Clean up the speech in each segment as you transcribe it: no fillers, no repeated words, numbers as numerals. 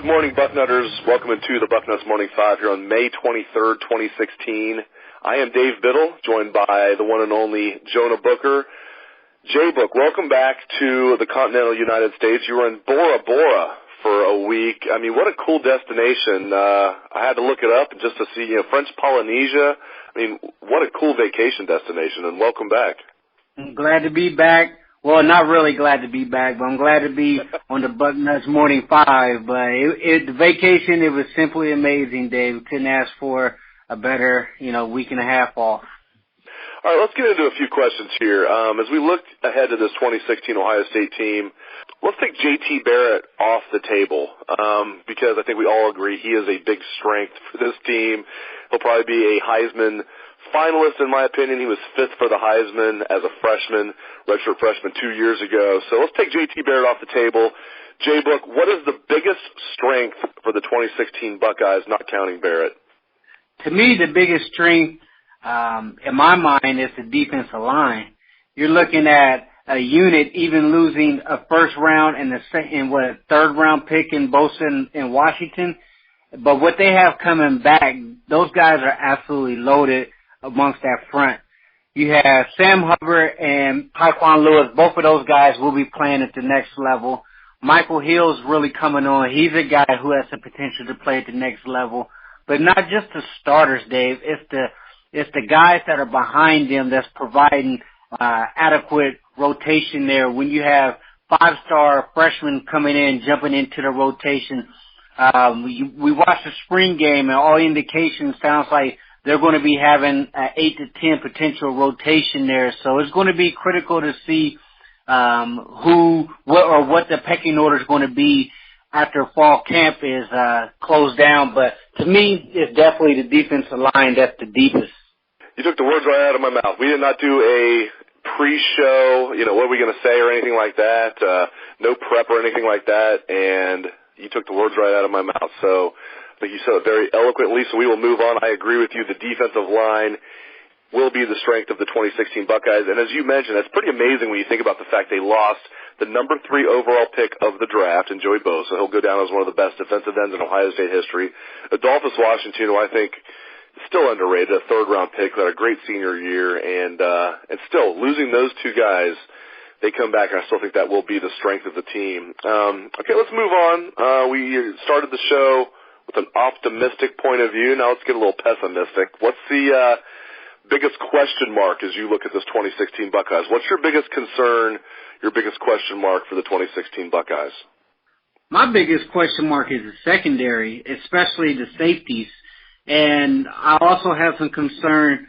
Good morning, Bucknutters. Welcome into the Bucknuts Morning 5 here on May 23rd, 2016. I am Dave Biddle, joined by the one and only Jonah Booker. J-Book, welcome back to the continental United States. You were in Bora Bora for a week. I mean, what a cool destination. I had to look it up just to see, French Polynesia. I mean, what a cool vacation destination, and welcome back. I'm glad to be back. Well, not really glad to be back, but I'm glad to be on the Bucknuts Morning 5. But the vacation, it was simply amazing, Dave. Couldn't ask for a better, week and a half off. All right, let's get into a few questions here. As we look ahead to this 2016 Ohio State team, let's take J.T. Barrett off the table because I think we all agree he is a big strength for this team. He'll probably be a Heisman finalist, in my opinion. He was fifth for the Heisman as a freshman, redshirt freshman 2 years ago. So let's take J.T. Barrett off the table. J-Book, what is the biggest strength for the 2016 Buckeyes, not counting Barrett? To me, the biggest strength in my mind is the defensive line. You're looking at a unit even losing a first round and a third round pick in Bosa in Washington. But what they have coming back, those guys are absolutely loaded amongst that front. You have Sam Hubbard and Tyquan Lewis. Both of those guys will be playing at the next level. Michael Hill's really coming on. He's a guy who has the potential to play at the next level. But not just the starters, Dave. It's the guys that are behind them that's providing adequate rotation there. When you have five-star freshmen coming in, jumping into the rotation, we watched the spring game, and all indications sounds like they're going to be having 8 to 10 potential rotation there. So it's going to be critical to see what the pecking order is going to be after fall camp is closed down. But to me, it's definitely the defensive line that's the deepest. You took the words right out of my mouth. We did not do a pre-show, what are we going to say or anything like that, no prep or anything like that, and you took the words right out of my mouth. So I think you said it very eloquently, so we will move on. I agree with you. The defensive line will be the strength of the 2016 Buckeyes. And as you mentioned, that's pretty amazing when you think about the fact they lost the number 3 overall pick of the draft in Joey Bosa. He'll go down as one of the best defensive ends in Ohio State history. Adolphus Washington, who I think is still underrated, a third-round pick, who had a great senior year. And still, losing those two guys, they come back, and I still think that will be the strength of the team. Okay, let's move on. We started the show with an optimistic point of view. Now let's get a little pessimistic. What's the biggest question mark as you look at this 2016 Buckeyes? What's your biggest concern, your biggest question mark for the 2016 Buckeyes? My biggest question mark is the secondary, especially the safeties. And I also have some concern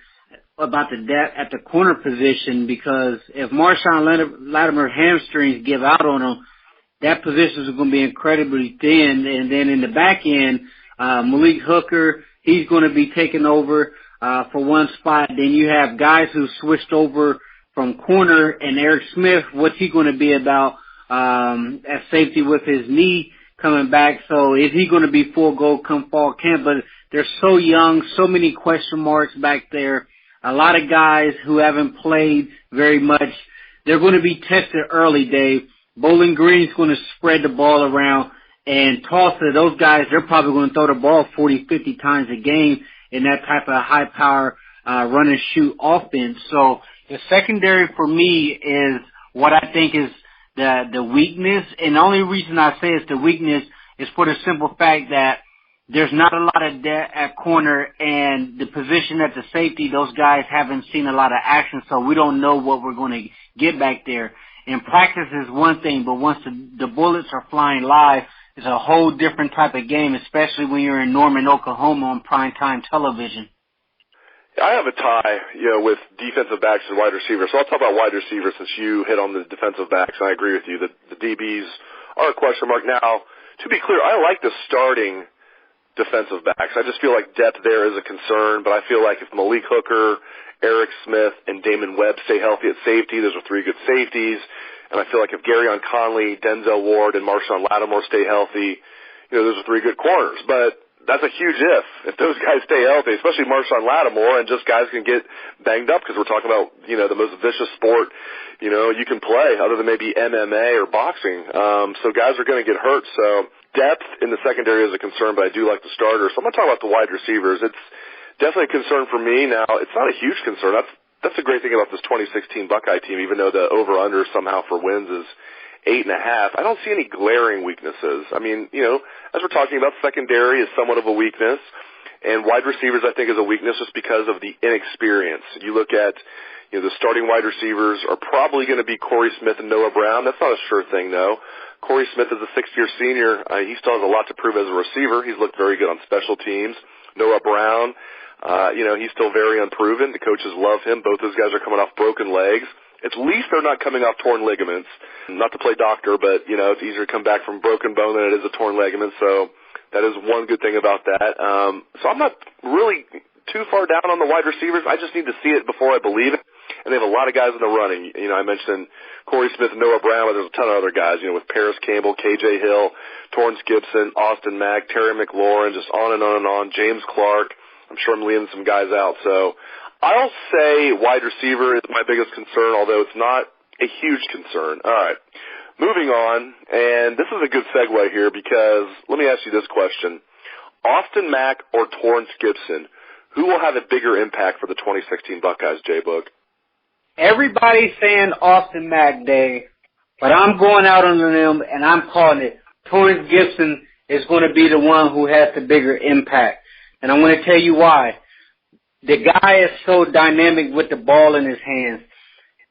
about the depth at the corner position because if Marshawn Latimer's hamstrings give out on him, that position is going to be incredibly thin. And then in the back end, Malik Hooker, he's going to be taking over for one spot. Then you have guys who switched over from corner, and Eric Smith, what's he going to be about at safety with his knee coming back? So is he going to be full go come fall camp? But they're so young, so many question marks back there. A lot of guys who haven't played very much. They're going to be tested early, Dave. Bowling Green's going to spread the ball around, and Tulsa, those guys, they're probably going to throw the ball 40, 50 times a game in that type of high-power run-and-shoot offense. So the secondary for me is what I think is the weakness, and the only reason I say it's the weakness is for the simple fact that there's not a lot of depth at corner, and the position at the safety, those guys haven't seen a lot of action, so we don't know what we're going to get back there. In practice is one thing, but once the bullets are flying live, it's a whole different type of game, especially when you're in Norman, Oklahoma on primetime television. I have a tie, with defensive backs and wide receivers. So I'll talk about wide receivers since you hit on the defensive backs, and I agree with you that the DBs are a question mark. Now, to be clear, I like the starting defensive backs. I just feel like depth there is a concern, but I feel like if Malik Hooker, Eric Smith, and Damon Webb stay healthy at safety, those are 3 good safeties. And I feel like if Garyon Conley, Denzel Ward, and Marshawn Lattimore stay healthy, those are 3 good corners. But that's a huge if those guys stay healthy, especially Marshawn Lattimore, and just guys can get banged up because we're talking about, the most vicious sport, you can play other than maybe MMA or boxing. So guys are going to get hurt. So depth in the secondary is a concern, but I do like the starters. So I'm going to talk about the wide receivers. It's definitely a concern for me. Now, it's not a huge concern. That's the great thing about this 2016 Buckeye team, even though the over-under somehow for wins is 8.5. I don't see any glaring weaknesses. I mean, as we're talking about, secondary is somewhat of a weakness, and wide receivers, I think, is a weakness just because of the inexperience. You look at, the starting wide receivers are probably going to be Corey Smith and Noah Brown. That's not a sure thing, though. Corey Smith is a sixth-year senior. He still has a lot to prove as a receiver. He's looked very good on special teams. Noah Brown, he's still very unproven. The coaches love him. Both those guys are coming off broken legs. At least they're not coming off torn ligaments. Not to play doctor, but, it's easier to come back from broken bone than it is a torn ligament. So that is one good thing about that. So I'm not really too far down on the wide receivers. I just need to see it before I believe it. And they have a lot of guys in the running. I mentioned Corey Smith and Noah Brown, but there's a ton of other guys, with Paris Campbell, KJ Hill, Torrance Gibson, Austin Mack, Terry McLaurin, just on and on and on, James Clark. I'm sure I'm leaving some guys out. So I'll say wide receiver is my biggest concern, although it's not a huge concern. All right. Moving on, and this is a good segue here because let me ask you this question. Austin Mack or Torrance Gibson, who will have a bigger impact for the 2016 Buckeyes, J-Book? Everybody's saying Austin Mack, Dave, but I'm going out on a limb, and I'm calling it. Torrance Gibson is going to be the one who has the bigger impact, and I'm going to tell you why. The guy is so dynamic with the ball in his hands.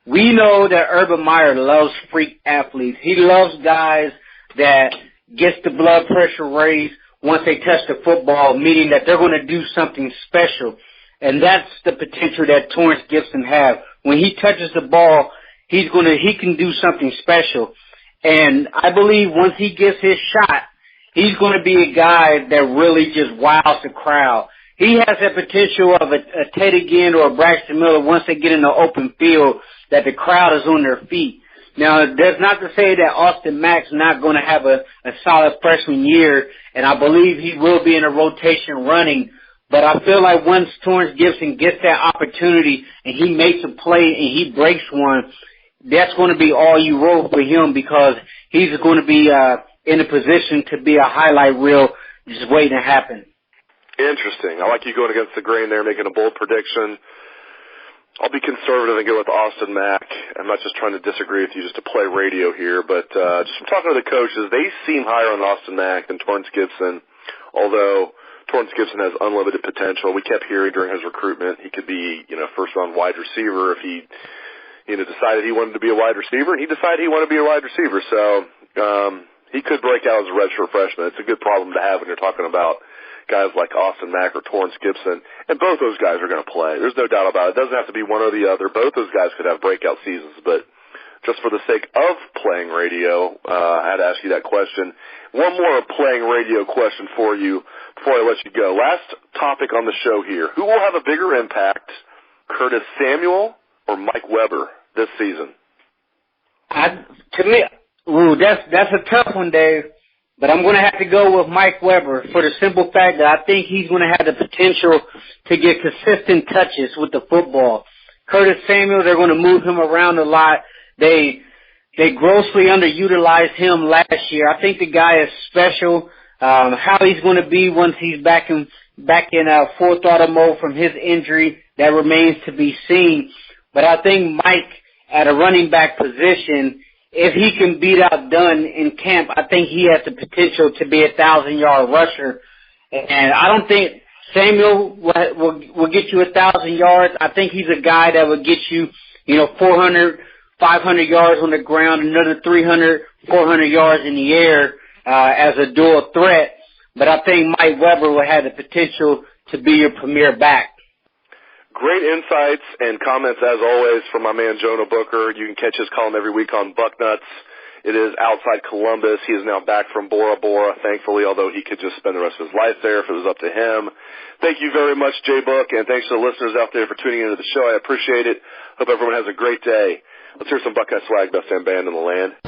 We know that Urban Meyer loves freak athletes. He loves guys that gets the blood pressure raised once they touch the football, meaning that they're going to do something special. And that's the potential that Torrance Gibson has. When he touches the ball, he can do something special. And I believe once he gets his shot, he's going to be a guy that really just wows the crowd. He has that potential of a Teddy Ginn or a Braxton Miller once they get in the open field that the crowd is on their feet. Now, that's not to say that Austin Mack's not going to have a solid freshman year, and I believe he will be in a rotation running. But I feel like once Torrance Gibson gets that opportunity and he makes a play and he breaks one, that's going to be all you roll for him because he's going to be in a position to be a highlight reel just waiting to happen. Interesting. I like you going against the grain there, making a bold prediction. I'll be conservative and go with Austin Mack. I'm not just trying to disagree with you just to play radio here, but just from talking to the coaches, they seem higher on Austin Mack than Torrance Gibson, although Torrance Gibson has unlimited potential. We kept hearing during his recruitment he could be, first-round wide receiver if he, decided he wanted to be a wide receiver, and he decided he wanted to be a wide receiver. So he could break out as a redshirt freshman. It's a good problem to have when you're talking about guys like Austin Mack or Torrance Gibson, and both those guys are going to play. There's no doubt about it. It doesn't have to be one or the other. Both those guys could have breakout seasons, but just for the sake of playing radio, I had to ask you that question. One more playing radio question for you before I let you go. Last topic on the show here. Who will have a bigger impact, Curtis Samuel or Mike Weber this season? That's a tough one, Dave. But I'm going to have to go with Mike Weber for the simple fact that I think he's going to have the potential to get consistent touches with the football. Curtis Samuel, they're going to move him around a lot. They grossly underutilized him last year. I think the guy is special. How he's going to be once he's back in full throttle mode from his injury, that remains to be seen. But I think Mike, at a running back position, if he can beat out Dunn in camp, I think he has the potential to be a 1,000-yard rusher. And I don't think Samuel will get you 1,000 yards. I think he's a guy that will get you, 400, 500 yards on the ground, another 300, 400 yards in the air as a dual threat. But I think Mike Weber will have the potential to be your premier back. Great insights and comments, as always, from my man Jonah Booker. You can catch his column every week on Bucknuts. It is outside Columbus. He is now back from Bora Bora, thankfully, although he could just spend the rest of his life there if it was up to him. Thank you very much, J-Book, and thanks to the listeners out there for tuning into the show. I appreciate it. Hope everyone has a great day. Let's hear some Buckeye swag, best damn band in the land.